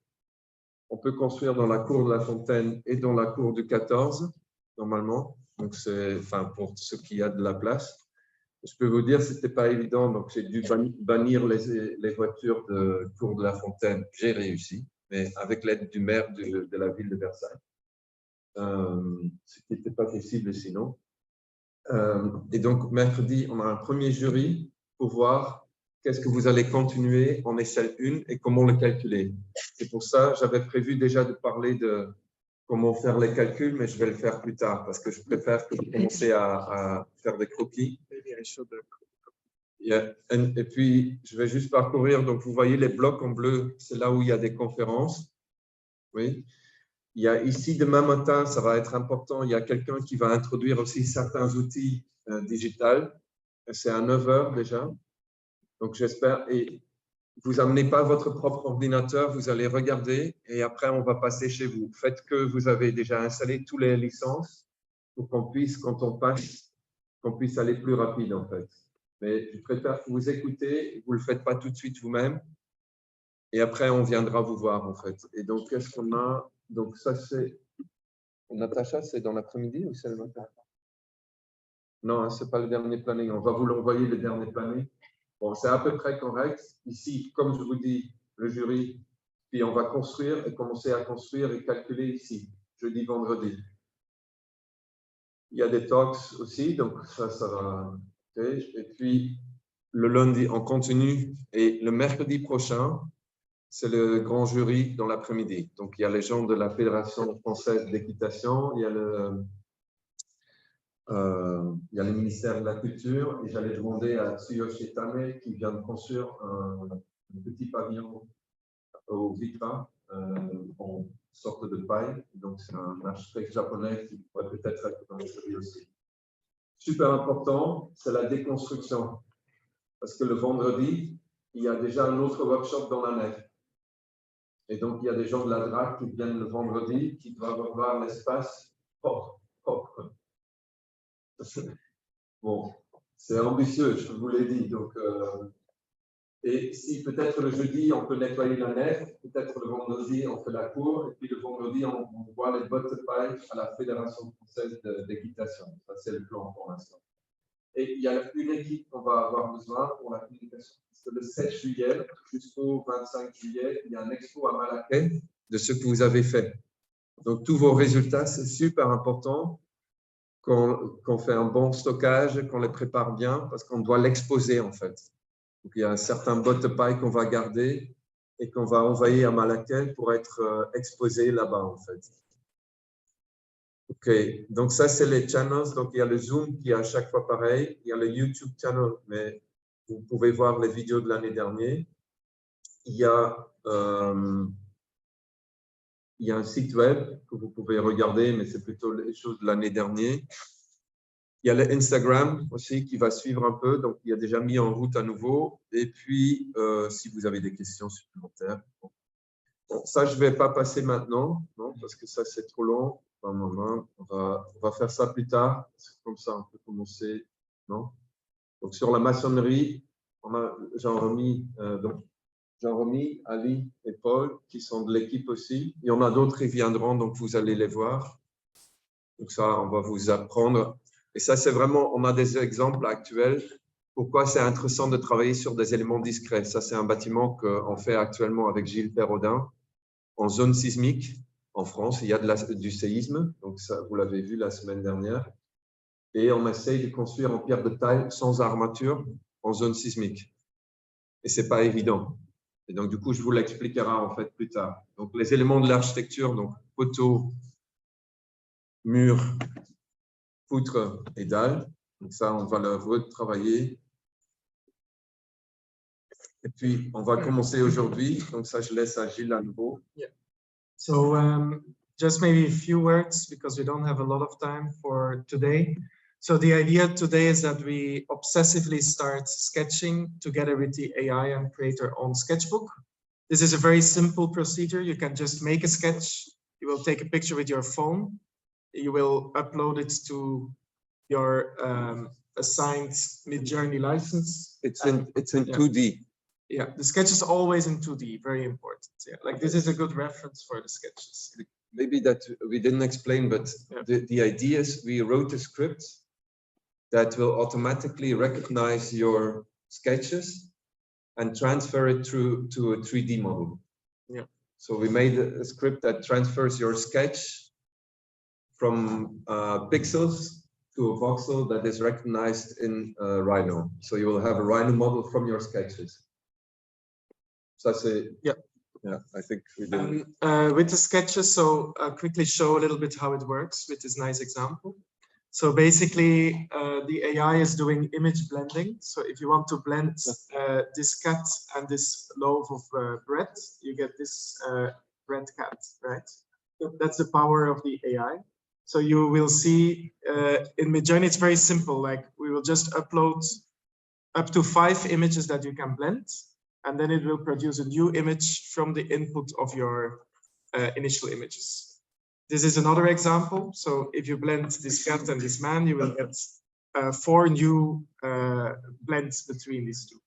On peut construire dans la cour de la Fontaine et dans la cour du 14, normalement. Donc, c'est, enfin, pour ceux qui a de la place. Je peux vous dire, ce n'était pas évident. Donc, j'ai dû bannir les voitures de cour de la Fontaine. J'ai réussi, mais avec l'aide du maire de la ville de Versailles. Ce qui n'était pas possible sinon. Et donc, mercredi, on a un premier jury pour voir qu'est-ce que vous allez continuer en échelle 1 et comment le calculer. C'est pour ça que j'avais prévu déjà de parler de comment faire les calculs, mais je vais le faire plus tard parce que je préfère que vous commenciez à faire des croquis. Et puis, je vais juste parcourir. Donc, vous voyez les blocs en bleu, c'est là où il y a des conférences. Oui. Il y a ici, demain matin, ça va être important, il y a quelqu'un qui va introduire aussi certains outils digitaux. C'est à 9 h déjà. Donc, j'espère. Et vous n'amenez pas votre propre ordinateur, vous allez regarder et après, on va passer chez vous. Faites que vous avez déjà installé toutes les licences pour qu'on puisse, quand on passe, qu'on puisse aller plus rapide, en fait. Mais je préfère que vous écoutez, vous ne le faites pas tout de suite vous-même. Et après, on viendra vous voir, en fait. Et donc, qu'est-ce qu'on a? Donc, ça, c'est… Natacha, c'est dans l'après-midi ou c'est le matin? Non, ce n'est pas le dernier planning. On va vous l'envoyer, le dernier planning. Bon, c'est à peu près correct. Ici, comme je vous dis, le jury, puis on va construire et commencer à construire et calculer ici, jeudi, vendredi. Il y a des talks aussi, donc ça va. Okay. Et puis, le lundi, on continue. Et le mercredi prochain, c'est le grand jury dans l'après-midi. Donc, il y a les gens de la Fédération française d'équitation, il y a le ministère de la Culture, et j'allais demander à Tsuyoshi Tame, qui vient de construire un petit pavillon au Vitra, en sorte de paille. Donc, c'est un architecte japonais qui pourrait peut-être être dans le jury aussi. Super important, c'est la déconstruction. Parce que le vendredi, il y a déjà un autre workshop dans la nef. Et donc, il y a des gens de la DRAC qui viennent le vendredi, qui doivent voir l'espace propre. Bon, c'est ambitieux, je vous l'ai dit. Donc, et si peut-être le jeudi, on peut nettoyer la nef, peut-être le vendredi, on fait la cour, et puis le vendredi, on voit les bottes de paille à la Fédération française d'équitation. Ça, c'est le plan pour l'instant. Et il y a une équipe qu'on va avoir besoin pour la communication. Le 7 juillet jusqu'au 25 juillet, il y a un expo à Malaquais de ce que vous avez fait. Donc, tous vos résultats, c'est super important qu'on fait un bon stockage, qu'on les prépare bien, parce qu'on doit l'exposer, en fait. Donc, il y a un certain bottes de paille qu'on va garder et qu'on va envoyer à Malaquais pour être exposé là-bas, en fait. OK, donc ça, c'est les channels. Donc, il y a le Zoom qui est à chaque fois pareil. Il y a le YouTube channel, mais vous pouvez voir les vidéos de l'année dernière. Il y a un site web que vous pouvez regarder, mais c'est plutôt les choses de l'année dernière. Il y a le Instagram aussi qui va suivre un peu. Donc, il y a déjà mis en route à nouveau. Et puis, si vous avez des questions supplémentaires. Bon, ça, je ne vais pas passer maintenant, non, parce que ça, c'est trop long. On va faire ça plus tard. Comme ça, on peut commencer. Non? Donc, sur la maçonnerie, Jean-Remy, Ali et Paul, qui sont de l'équipe aussi. Il y en a d'autres qui viendront, donc vous allez les voir. Donc ça, on va vous apprendre Et ça, c'est vraiment, on a des exemples actuels. Pourquoi c'est intéressant de travailler sur des éléments discrets. Ça, c'est un bâtiment qu'on fait actuellement avec Gilles Perrodin en zone sismique. En France, il y a du séisme, donc ça, vous l'avez vu la semaine dernière. Et on essaye de construire en pierre de taille sans armature en zone sismique. Et ce n'est pas évident. Et donc, du coup, je vous l'expliquerai en fait plus tard. Donc, les éléments de l'architecture, donc poteaux, murs, poutres et dalles. Donc, ça, on va le retravailler. Et puis, on va commencer aujourd'hui. Donc, ça, je laisse à Gilles à nouveau. Yeah. So just maybe a few words because we don't have a lot of time for today. So the idea today is that we obsessively start sketching together with the AI and create our own sketchbook. This is a very simple procedure. You can just make a sketch. You will take a picture with your phone. You will upload it to your assigned Midjourney license. It's in 2D. Yeah, the sketch is always in 2D, very important. Yeah, like this is a good reference for the sketches. Maybe that we didn't explain, but the idea is we wrote a script that will automatically recognize your sketches and transfer it through to a 3D model. Yeah. So we made a script that transfers your sketch from pixels to a voxel that is recognized in Rhino. So you will have a Rhino model from your sketches. So I say, yeah, I think we did. With the sketches, so I'll quickly show a little bit how it works with this nice example. So basically, the AI is doing image blending. So if you want to blend this cat and this loaf of bread, you get this bread cat, right? That's the power of the AI. So you will see in Midjourney, it's very simple. Like we will just upload up to 5 images that you can blend, and then it will produce a new image from the input of your initial images. This is another example. So if you blend this cat and this man, you will get 4 new blends between these two.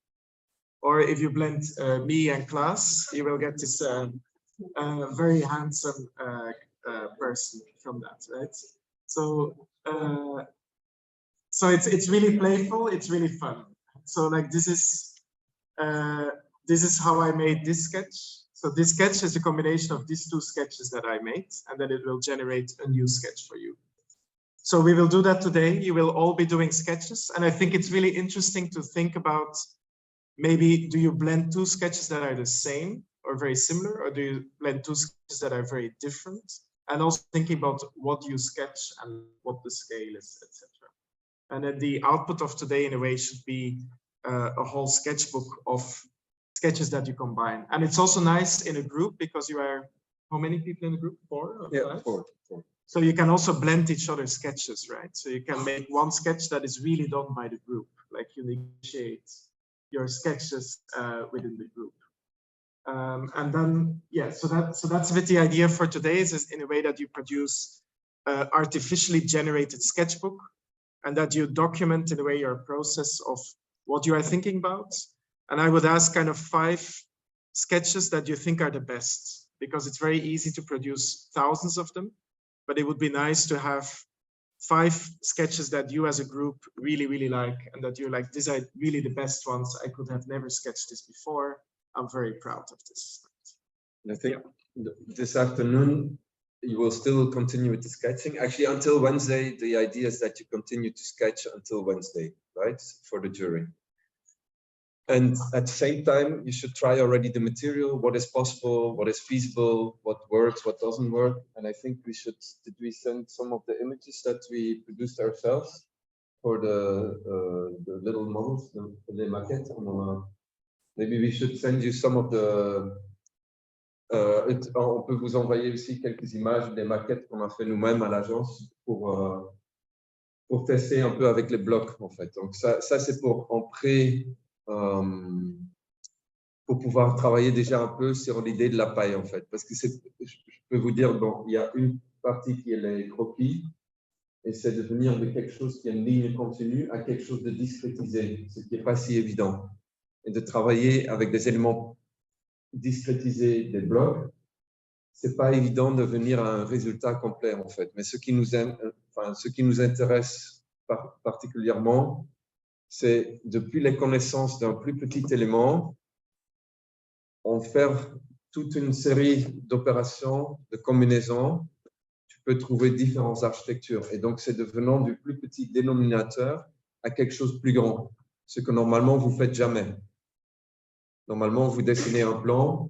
Or if you blend me and Klaas, you will get this very handsome person from that, right? So so it's really playful. It's really fun. So like this is how I made this sketch. So this sketch is a combination of these 2 sketches that I made, and then it will generate a new sketch for you. So we will do that today. You will all be doing sketches, and I think it's really interesting to think about maybe do you blend 2 sketches that are the same or very similar, or do you blend 2 sketches that are very different? And also thinking about what you sketch and what the scale is, etc. And then the output of today in a way should be a whole sketchbook of sketches that you combine. And it's also nice in a group because you are, how many people in the group? 4 or 5? Yeah, 4. So you can also blend each other's sketches, right? So you can make one sketch that is really done by the group, like you negotiate your sketches within the group. And then, yeah, so that's a bit the idea for today is in a way that you produce artificially generated sketchbook, and that you document in a way your process of what you are thinking about. And I would ask kind of 5 sketches that you think are the best, because it's very easy to produce thousands of them, but it would be nice to have 5 sketches that you as a group really, really like, and that you're like, these are really the best ones. I could have never sketched this before. I'm very proud of this. I think this afternoon, you will still continue with the sketching. Actually, until Wednesday, the idea is that you continue to sketch until Wednesday, right, for the jury. And at the same time, you should try already the material, what is possible, what is feasible, what works, what doesn't work. And I think we should, did we send some of the images that we produced ourselves for the little models, the maquettes? Maybe we should send you some of the... on peut vous envoyer aussi quelques images des maquettes qu'on a fait nous-mêmes à l'agence pour tester un peu avec les blocs, en fait. Donc ça c'est pour en pré... pour pouvoir travailler déjà un peu sur l'idée de la paille, en fait. Parce que je peux vous dire, bon, il y a une partie qui est les croquis, et c'est de venir de quelque chose qui est une ligne continue à quelque chose de discrétisé, ce qui n'est pas si évident. Et de travailler avec des éléments discrétisés des blocs, ce n'est pas évident de venir à un résultat complet, en fait. Mais ce qui nous intéresse particulièrement, c'est depuis les connaissances d'un plus petit élément, en faire toute une série d'opérations, de combinaisons. Tu peux trouver différentes architectures. Et donc, c'est devenant du plus petit dénominateur à quelque chose de plus grand, ce que normalement, vous ne faites jamais. Normalement, vous dessinez un plan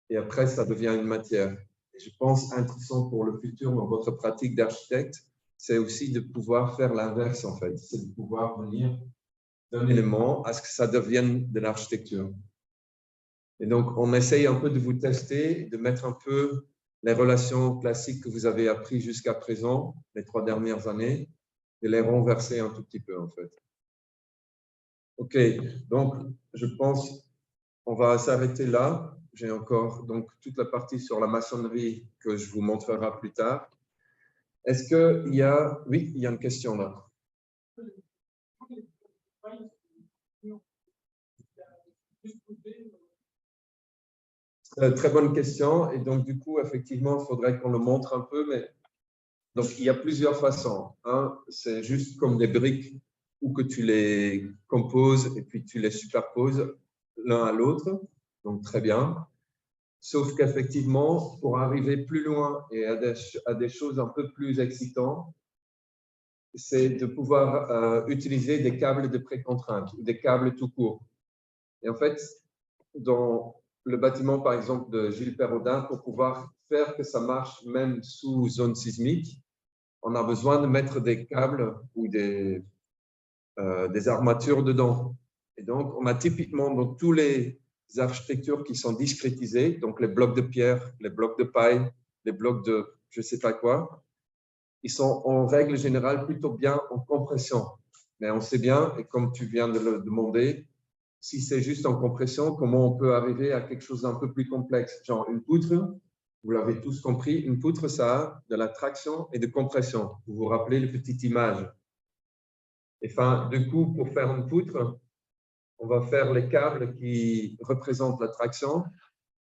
et après, ça devient une matière. Et je pense intéressant pour le futur dans votre pratique d'architecte, c'est aussi de pouvoir faire l'inverse, en fait. C'est de pouvoir venir d'un élément à ce que ça devienne de l'architecture. Et donc, on essaye un peu de vous tester, de mettre un peu les relations classiques que vous avez apprises jusqu'à présent, les 3 dernières années, et les renverser un tout petit peu, en fait. OK, donc, je pense on va s'arrêter là. J'ai encore donc toute la partie sur la maçonnerie que je vous montrerai plus tard. Est-ce qu'il y a… Oui, il y a une question là. Très bonne question. Et donc, du coup, effectivement, il faudrait qu'on le montre un peu. Mais… Donc, il y a plusieurs façons. Un, c'est juste comme des briques où que tu les composes et puis tu les superposes l'un à l'autre. Donc, très bien. Sauf qu'effectivement, pour arriver plus loin et à des choses un peu plus excitantes, c'est de pouvoir utiliser des câbles de précontrainte, des câbles tout court. Et en fait, dans le bâtiment, par exemple, de Gilles Perrodin, pour pouvoir faire que ça marche même sous zone sismique, on a besoin de mettre des câbles ou des armatures dedans. Et donc, on a typiquement dans tous les architectures qui sont discrétisées, donc les blocs de pierre, les blocs de paille, les blocs de je ne sais pas quoi, ils sont en règle générale plutôt bien en compression. Mais on sait bien, et comme tu viens de le demander, si c'est juste en compression, comment on peut arriver à quelque chose d'un peu plus complexe. Genre une poutre, vous l'avez tous compris, une poutre, ça a de la traction et de compression. Vous vous rappelez les petites images. Et enfin, du coup, pour faire une poutre, on va faire les câbles qui représentent la traction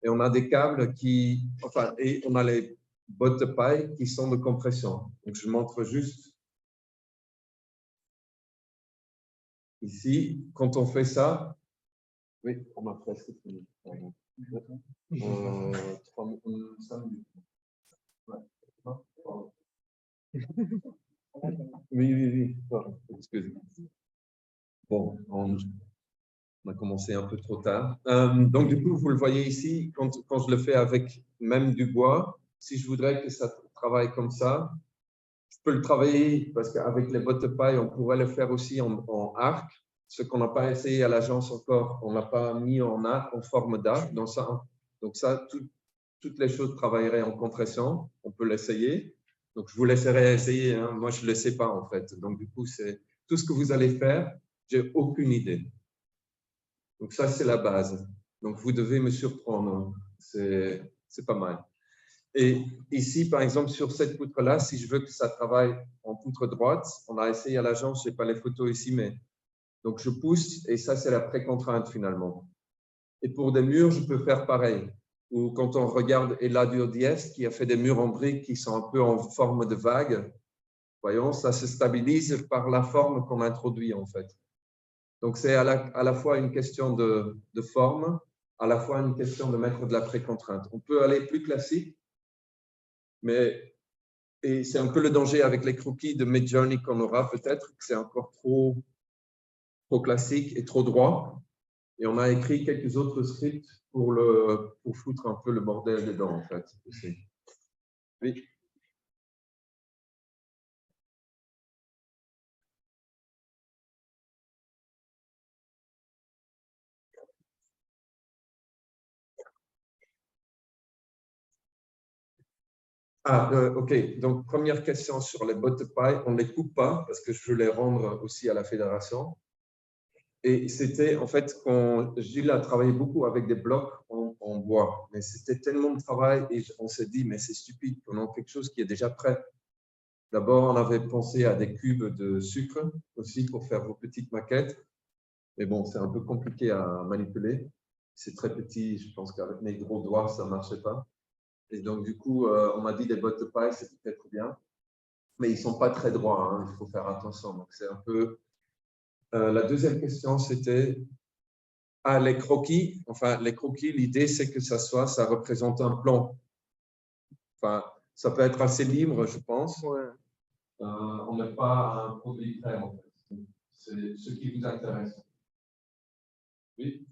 et on a des câbles qui, enfin, et on a les bottes de paille qui sont de compression. Donc, je montre juste ici, quand on fait ça, oui, on a presque fini. 5 minutes. Ouais. Oui. Excusez-moi. Bon, on a commencé un peu trop tard. Donc, du coup, vous le voyez ici, quand je le fais avec même du bois, si je voudrais que ça travaille comme ça, je peux le travailler parce qu'avec les bottes de paille, on pourrait le faire aussi en arc. Ce qu'on n'a pas essayé à l'agence encore, on n'a pas mis en arc, en forme d'arc. Donc ça, toutes les choses travailleraient en compression. On peut l'essayer. Donc, je vous laisserai essayer. Hein. Moi, je ne le sais pas, en fait. Donc, du coup, c'est tout ce que vous allez faire, j'ai aucune idée. Donc, ça, c'est la base. Donc, vous devez me surprendre. C'est pas mal. Et ici, par exemple, sur cette poutre-là, si je veux que ça travaille en poutre droite, on a essayé à l'agence, je n'ai pas les photos ici, mais donc je pousse et ça, c'est la précontrainte finalement. Et pour des murs, je peux faire pareil. Ou quand on regarde Eladio Diez, qui a fait des murs en briques qui sont un peu en forme de vague, voyons, ça se stabilise par la forme qu'on introduit en fait. Donc, c'est à la fois une question de forme, à la fois une question de mettre de la précontrainte. On peut aller plus classique, et c'est un peu le danger avec les croquis de Midjourney qu'on aura peut-être, que c'est encore trop classique et trop droit. Et on a écrit quelques autres scripts pour foutre un peu le bordel dedans, en fait. Aussi. Oui. OK. Donc, première question sur les bottes de paille. On ne les coupe pas parce que je veux les rendre aussi à la fédération. Et c'était, en fait, quand Gilles a travaillé beaucoup avec des blocs en bois. Mais c'était tellement de travail et on s'est dit, mais c'est stupide, on a quelque chose qui est déjà prêt. D'abord, on avait pensé à des cubes de sucre aussi pour faire vos petites maquettes. Mais bon, c'est un peu compliqué à manipuler. C'est très petit, je pense qu'avec mes gros doigts, ça ne marchait pas. Et donc, du coup, on m'a dit des bottes de paille, c'est peut-être bien. mais ils ne sont pas très droits, hein, il faut faire attention. Donc, c'est un peu… la deuxième question, c'était… Ah, les croquis. Enfin, les croquis, l'idée, c'est que ça représente un plan. Enfin, ça peut être assez libre, je pense. Ouais. On n'a pas un produit prêt, en fait. C'est ce qui vous intéresse. Oui.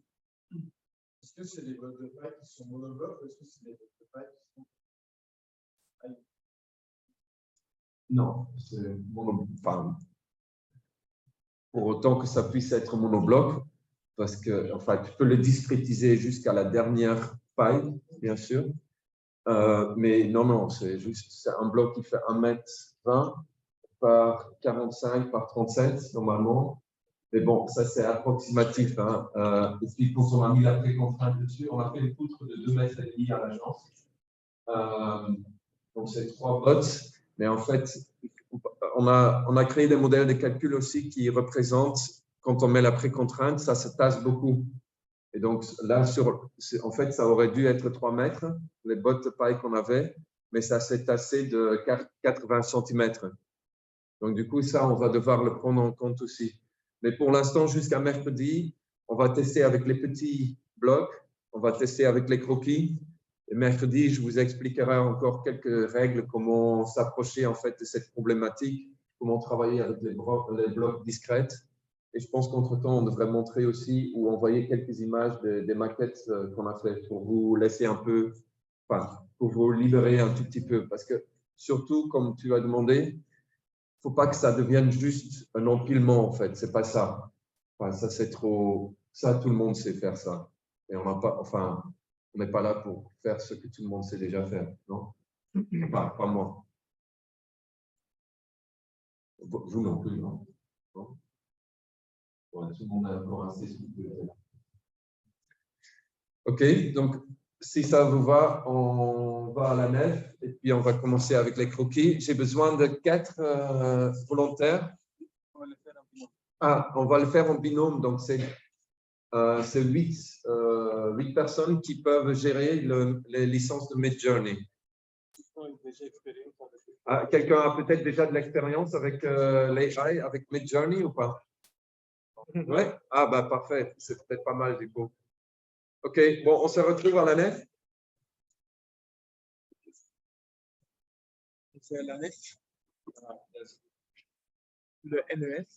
Est-ce que c'est les blocs de paille qui sont monoblocs ou est-ce que c'est les blocs de paille qui sont… Non, c'est enfin, pour autant que ça puisse être monobloc, parce que enfin, tu peux le discrétiser jusqu'à la dernière paille, bien sûr. Mais non, c'est juste un bloc qui fait 1,20 m par 45 par 37 normalement. Mais bon, ça c'est approximatif. Hein. Et puis quand on a mis la précontrainte dessus, on a fait une poutre de 2,5 m à l'agence. Donc c'est 3 bottes. Mais en fait, on a créé des modèles de calcul aussi qui représentent, quand on met la précontrainte, ça se tasse beaucoup. Et donc là, en fait, ça aurait dû être 3 mètres, les bottes de paille qu'on avait, mais ça s'est tassé de 80 cm. Donc du coup, ça, on va devoir le prendre en compte aussi. Mais pour l'instant, jusqu'à mercredi, on va tester avec les petits blocs, on va tester avec les croquis. Et mercredi, je vous expliquerai encore quelques règles, comment s'approcher en fait de cette problématique, comment travailler avec les blocs discrètes. Et je pense qu'entre-temps, on devrait montrer aussi ou envoyer quelques images des maquettes qu'on a faites pour vous laisser un peu, enfin, pour vous libérer un tout petit peu. Parce que surtout, comme tu as demandé, il ne faut pas que ça devienne juste un empilement, en fait. Ce n'est pas ça. Enfin, ça, c'est trop… Ça, tout le monde sait faire ça. Et on n'a pas… Enfin, on n'est pas là pour faire ce que tout le monde sait déjà faire, non? Pas moi. Vous non plus, non? Non? Ouais, tout le monde a encore assez ce qu'il peut faire. OK, donc si ça vous va, on va à la nef et puis on va commencer avec les croquis. J'ai besoin de 4 volontaires. On va le faire en binôme, donc c'est 8 personnes qui peuvent gérer les licences de Midjourney. Quelqu'un a peut-être déjà de l'expérience avec l'AI, avec Midjourney ou pas? Oui? Ah, bah parfait, c'est peut-être pas mal du coup. OK, bon, on se retrouve à la nef. C'est la nef. Le NEF.